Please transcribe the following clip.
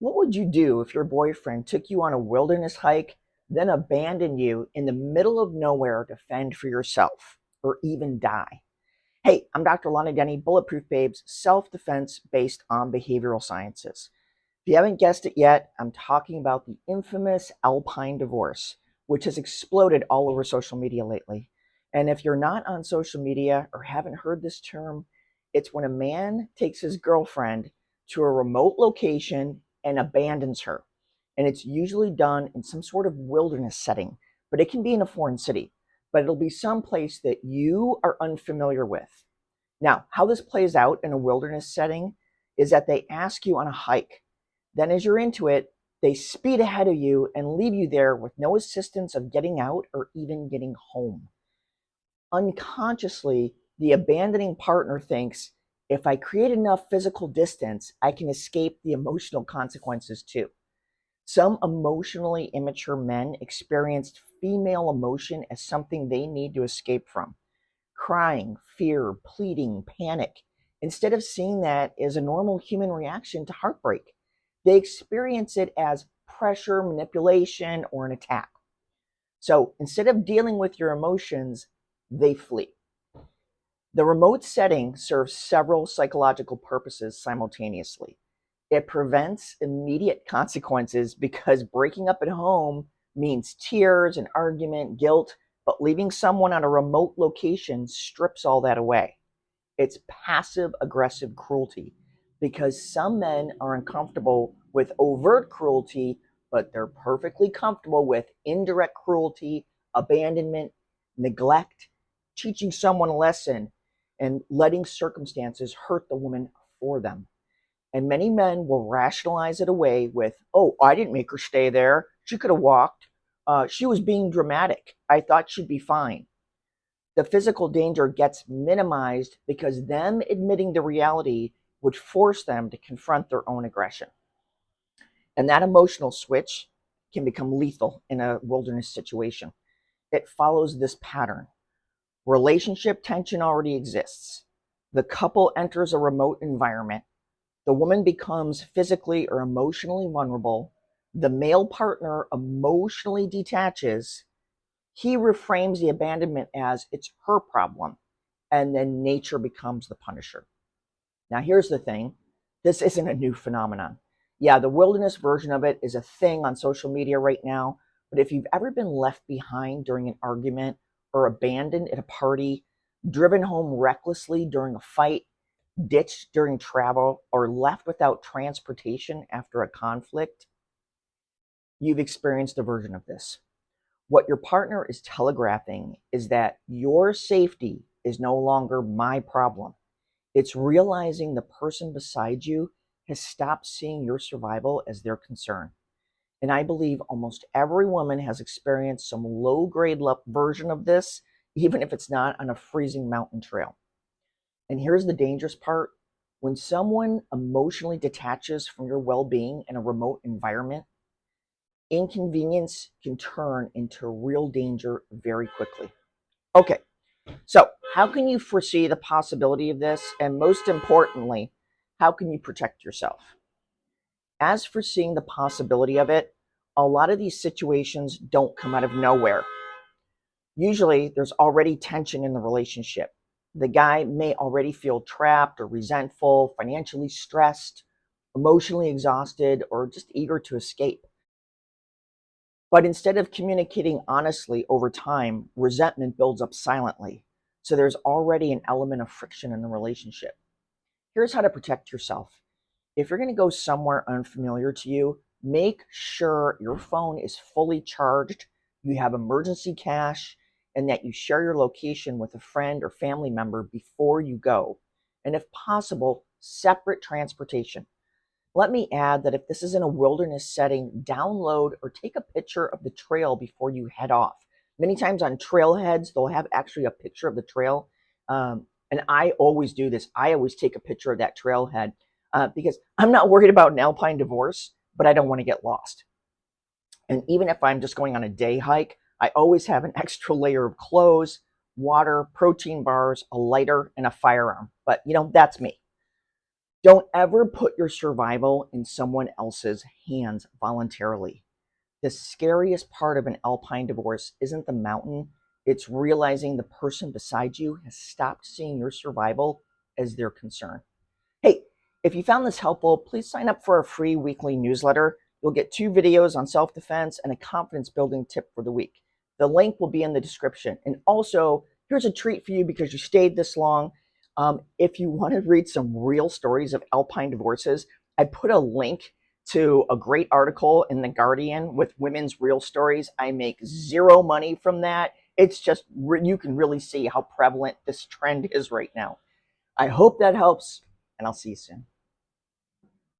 What would you do if your boyfriend took you on a wilderness hike, then abandoned you in the middle of nowhere to fend for yourself or even die? Hey, I'm Dr. Lana Denny, Bulletproof Babes, self-defense based on behavioral sciences. If you haven't guessed it yet, I'm talking about the infamous Alpine Divorce, which has exploded all over social media lately. And if you're not on social media or haven't heard this term, it's when a man takes his girlfriend to a remote location and abandons her. And it's usually done in some sort of wilderness setting, but it can be in a foreign city, but it'll be someplace that you are unfamiliar with. Now, how this plays out in a wilderness setting is that they ask you on a hike. Then as you're into it, they speed ahead of you and leave you there with no assistance of getting out or even getting home. Unconsciously, the abandoning partner thinks, if I create enough physical distance, I can escape the emotional consequences too. Some emotionally immature men experienced female emotion as something they need to escape from. Crying, fear, pleading, panic, instead of seeing that as a normal human reaction to heartbreak. They experience it as pressure, manipulation, or an attack. So instead of dealing with your emotions, they flee. The remote setting serves several psychological purposes simultaneously. It prevents immediate consequences because breaking up at home means tears, an argument, guilt, but leaving someone on a remote location strips all that away. It's passive aggressive cruelty because some men are uncomfortable with overt cruelty, but they're perfectly comfortable with indirect cruelty, abandonment, neglect, teaching someone a lesson, and letting circumstances hurt the woman for them. And many men will rationalize it away with, oh, I didn't make her stay there. She could have walked. She was being dramatic. I thought she'd be fine. The physical danger gets minimized because them admitting the reality would force them to confront their own aggression. And that emotional switch can become lethal in a wilderness situation. It follows this pattern. Relationship tension already exists. The couple enters a remote environment. The woman becomes physically or emotionally vulnerable. The male partner emotionally detaches. He reframes the abandonment as it's her problem, and then nature becomes the punisher. Now, here's the thing. This isn't a new phenomenon. Yeah, the wilderness version of it is a thing on social media right now, but if you've ever been left behind during an argument or abandoned at a party, driven home recklessly during a fight, ditched during travel, or left without transportation after a conflict, you've experienced a version of this. What your partner is telegraphing is that your safety is no longer my problem. It's realizing the person beside you has stopped seeing your survival as their concern. And I believe almost every woman has experienced some low-grade version of this, even if it's not on a freezing mountain trail. And here's the dangerous part. When someone emotionally detaches from your well-being in a remote environment, inconvenience can turn into real danger very quickly. Okay, so how can you foresee the possibility of this? And most importantly, how can you protect yourself? As for seeing the possibility of it, a lot of these situations don't come out of nowhere. Usually there's already tension in the relationship. The guy may already feel trapped or resentful, financially stressed, emotionally exhausted, or just eager to escape. But instead of communicating honestly over time, resentment builds up silently. So there's already an element of friction in the relationship. Here's how to protect yourself. If you're going to go somewhere unfamiliar to you, make sure your phone is fully charged, you have emergency cash, and that you share your location with a friend or family member before you go. And if possible, separate transportation. Let me add that if this is in a wilderness setting, download or take a picture of the trail before you head off. Many times on trailheads, they'll have actually a picture of the trail. And I always do this. I always take a picture of that trailhead because I'm not worried about an Alpine divorce, but I don't want to get lost. And even if I'm just going on a day hike, I always have an extra layer of clothes, water, protein bars, a lighter, and a firearm. But, that's me. Don't ever put your survival in someone else's hands voluntarily. The scariest part of an Alpine divorce isn't the mountain, it's realizing the person beside you has stopped seeing your survival as their concern. Hey, if you found this helpful, please sign up for our free weekly newsletter. You'll get 2 videos on self-defense and a confidence building tip for the week. The link will be in the description. And also, here's a treat for you because you stayed this long. If you want to read some real stories of Alpine divorces, I put a link to a great article in The Guardian with women's real stories. I make zero money from that. It's just, you can really see how prevalent this trend is right now. I hope that helps, and I'll see you soon.